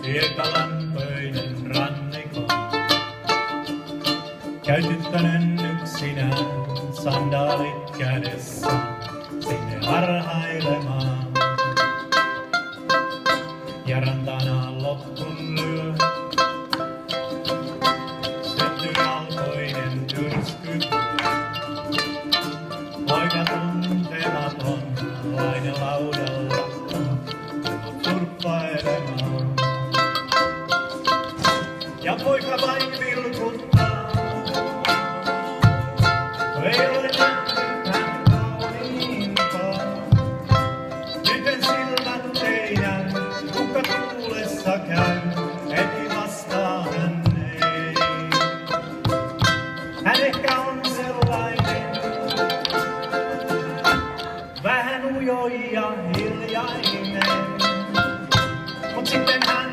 Hiekalämpöinen rannikko. Käy tyttönen yksinään, sandaalit kädessä, sinne harhailemaan. Ja rantana loppun lyö, syntyy alkoinen tyrsky. Poika tuntematon, laine laudalla, tullut surffailemaan. Ja poika vain vilkuttaa, ei ole nähnyt hän kauniimpaa. Tytön silmät teidän, kuka tuulessa käy, heti vastaa hän ei. Hän ehkä on sellainen, vähän ujo ja hiljainen, mut sitten hän